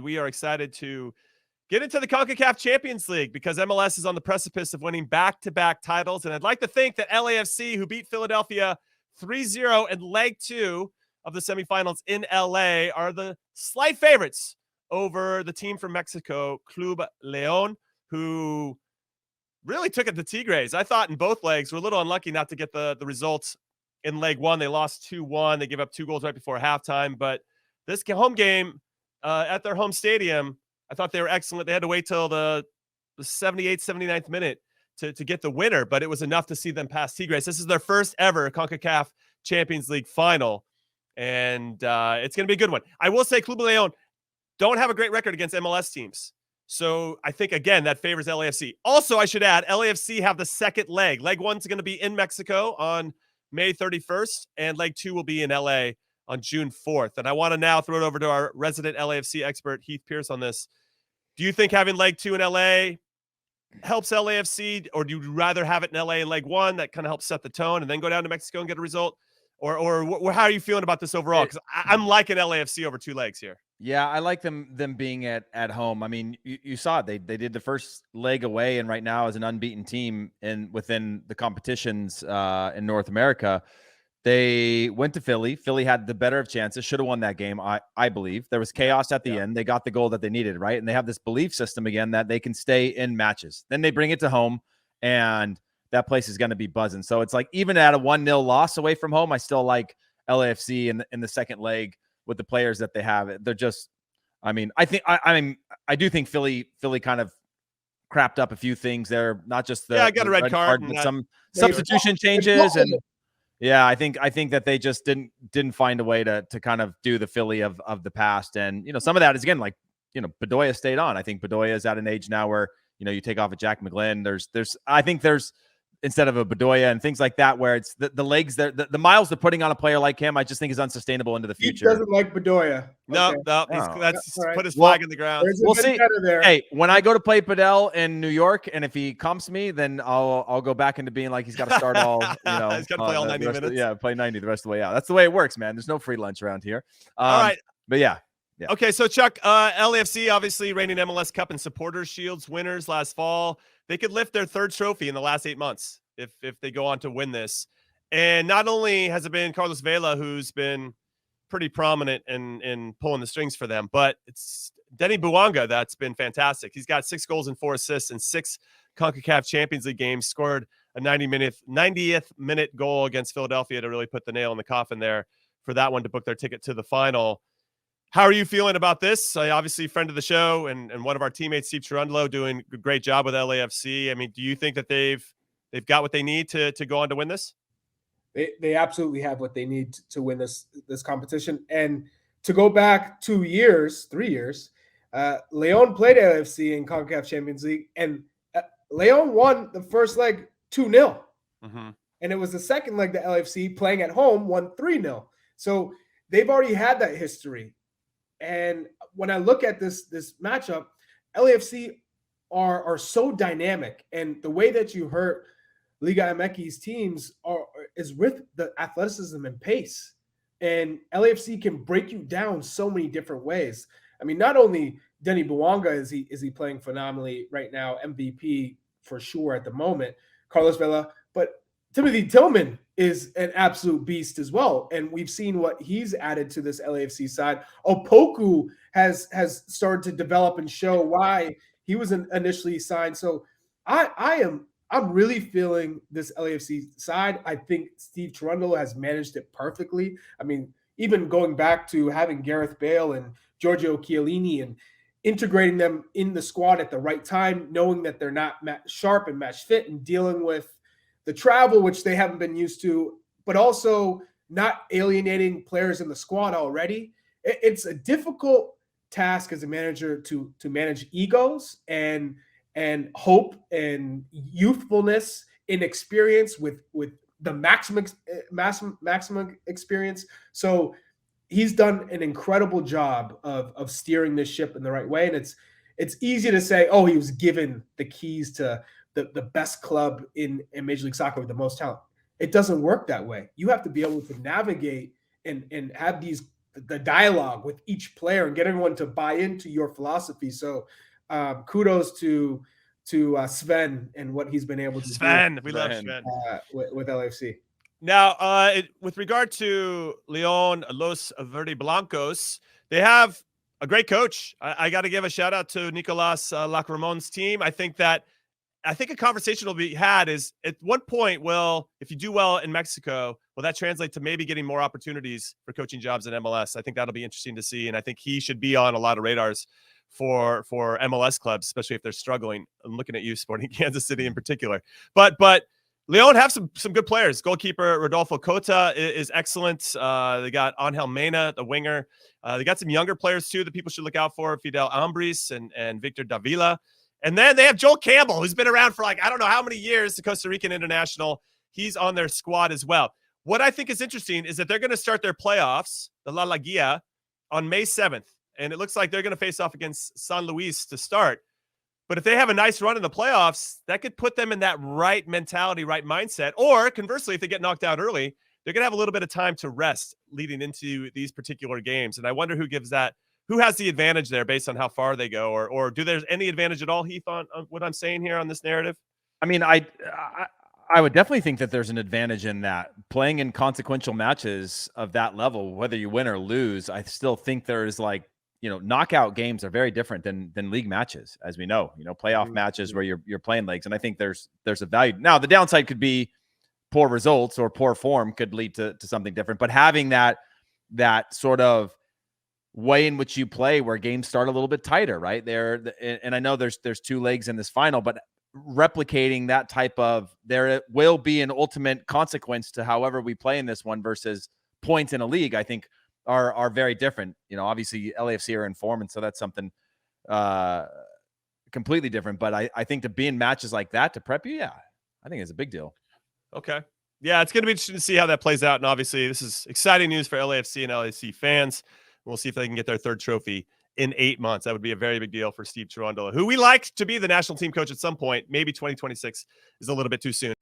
we are excited to get into the CONCACAF Champions League because MLS is on the precipice of winning back-to-back titles. And I'd like to think that LAFC, who beat Philadelphia 3-0 in leg 2 of the semifinals in LA, are the slight favorites over the team from Mexico, Club Leon, who really took it to Tigres. I thought in both legs were a little unlucky not to get the results in leg 1. They lost 2-1. They gave up 2 goals right before halftime. But this home game at their home stadium, I thought they were excellent. They had to wait till the 78th, 79th minute to get the winner, but it was enough to see them pass Tigres. This is their first ever CONCACAF Champions League final, and it's going to be a good one. I will say Club Leon don't have a great record against MLS teams. So I think, again, that favors LAFC. Also, I should add, LAFC have the second leg. Leg 1's going to be in Mexico on May 31st, and leg 2 will be in LA on June 4th. And I want to now throw it over to our resident LAFC expert, Heath Pierce, on this. Do you think having leg 2 in LA helps LAFC, or do you rather have it in LA in leg 1 that kind of helps set the tone and then go down to Mexico and get a result? Or how are you feeling about this overall? Because I'm liking LAFC over 2 legs here. Yeah, I like them being at home. I mean, you saw it. They did the first leg away, and right now as an unbeaten team within the competitions in North America, they went to Philly. Philly had the better of chances, should have won that game, I believe. There was chaos at the end. They got the goal that they needed, right? And they have this belief system again that they can stay in matches. Then they bring it to home, and that place is going to be buzzing. So it's like even at a 1-0 loss away from home, I still like LAFC in the second leg with the players that they have. They're just, I mean, I do think Philly kind of crapped up a few things there, not just the I got a red card but some substitution changes. And yeah, I think that they just didn't find a way to kind of do the Philly of the past. And, some of that is, again, like, Bedoya stayed on. I think Bedoya is at an age now where, you take off a Jack McGlynn. There's instead of a Bedoya and things like that, where it's the legs that the miles they're putting on a player like him, I just think is unsustainable into the future. He doesn't like Bedoya. No, okay. That's right. put his flag in the ground. We'll see. Hey, when I go to play Bedell in New York, and if he comps me, then I'll go back into being like he's got to start all. He's got to play all 90 minutes. Play 90 the rest of the way out. That's the way it works, man. There's no free lunch around here. All right, but yeah. Okay, so Chuck, LAFC obviously reigning MLS Cup and Supporters Shields winners last fall. They could lift their 3rd trophy in the last 8 months if they go on to win this. And not only has it been Carlos Vela who's been pretty prominent in pulling the strings for them, but it's Denny Buanga that's been fantastic. He's got 6 goals and 4 assists in 6 CONCACAF Champions League games, scored a 90th minute goal against Philadelphia to really put the nail in the coffin there for that one to book their ticket to the final. How are you feeling about this? Obviously, friend of the show and one of our teammates, Steve Cherundolo, doing a great job with LAFC. I mean, do you think that they've got what they need to go on to win this? They absolutely have what they need to win this competition. And to go back 3 years, Leon played LAFC in CONCACAF Champions League, and Leon won the first leg 2-0. Mm-hmm. And it was the second leg that LAFC, playing at home, won 3-0. So they've already had that history. And when I look at this matchup, LAFC are so dynamic, and the way that you hurt Liga MX's teams is with the athleticism and pace. And LAFC can break you down so many different ways. I mean, not only Denny Buanga is he playing phenomenally right now, MVP for sure at the moment, Carlos Vela, but Timothy Tillman is an absolute beast as well. And we've seen what he's added to this LAFC side. Opoku has started to develop and show why he was initially signed. So I'm really feeling this LAFC side. I think Steve Cherundolo has managed it perfectly. I mean, even going back to having Gareth Bale and Giorgio Chiellini and integrating them in the squad at the right time, knowing that they're not sharp and match fit, and dealing with the travel, which they haven't been used to, but also not alienating players in the squad already. It's a difficult task as a manager to manage egos and hope and youthfulness in experience with the maximum experience. So he's done an incredible job of steering this ship in the right way. And it's easy to say, oh, he was given the keys to the best club in Major League Soccer with the most talent. It doesn't work that way. You have to be able to navigate and have these the dialogue with each player and get everyone to buy into your philosophy. So kudos to Sven and what he's been able to Sven, do. We love Sven. With LAFC. Now, with regard to Leon Los Verde Blancos, they have a great coach. I got to give a shout out to Nicolas Lacramon's team. I think a conversation will be had is at one point, well, if you do well in Mexico, will that translate to maybe getting more opportunities for coaching jobs in MLS? I think that'll be interesting to see. And I think he should be on a lot of radars for MLS clubs, especially if they're struggling. I'm looking at you, Sporting Kansas City in particular. But Leon have some good players. Goalkeeper Rodolfo Cota is excellent. They got Angel Mena, the winger. They got some younger players too that people should look out for, Fidel Ambris and Victor Davila. And then they have Joel Campbell, who's been around for like, I don't know how many years, the Costa Rican international. He's on their squad as well. What I think is interesting is that they're going to start their playoffs, the La Liguilla, on May 7th. And it looks like they're going to face off against San Luis to start. But if they have a nice run in the playoffs, that could put them in that right mentality, right mindset. Or conversely, if they get knocked out early, they're going to have a little bit of time to rest leading into these particular games. And I wonder who has the advantage there based on how far they go, or do there's any advantage at all, Heath, on what I'm saying here on this narrative? I mean, I would definitely think that there's an advantage in that. Playing in consequential matches of that level, whether you win or lose, I still think there's knockout games are very different than league matches, as we know. Playoff matches where you're playing leagues, and I think there's a value. Now, the downside could be poor results or poor form could lead to something different. But having that sort of way in which you play, where games start a little bit tighter, right there, and I know there's 2 legs in this final, but replicating that type of, there will be an ultimate consequence to however we play in this one versus points in a league, I think are very different. Obviously LAFC are in form, and so that's something completely different. But I think to be in matches like that to prep you, I think it's a big deal. Okay. Yeah, it's going to be interesting to see how that plays out. And obviously this is exciting news for LAFC and LAFC fans. We'll see if they can get their 3rd trophy in 8 months. That would be a very big deal for Steve Cherundolo, who we like to be the national team coach at some point. Maybe 2026 is a little bit too soon.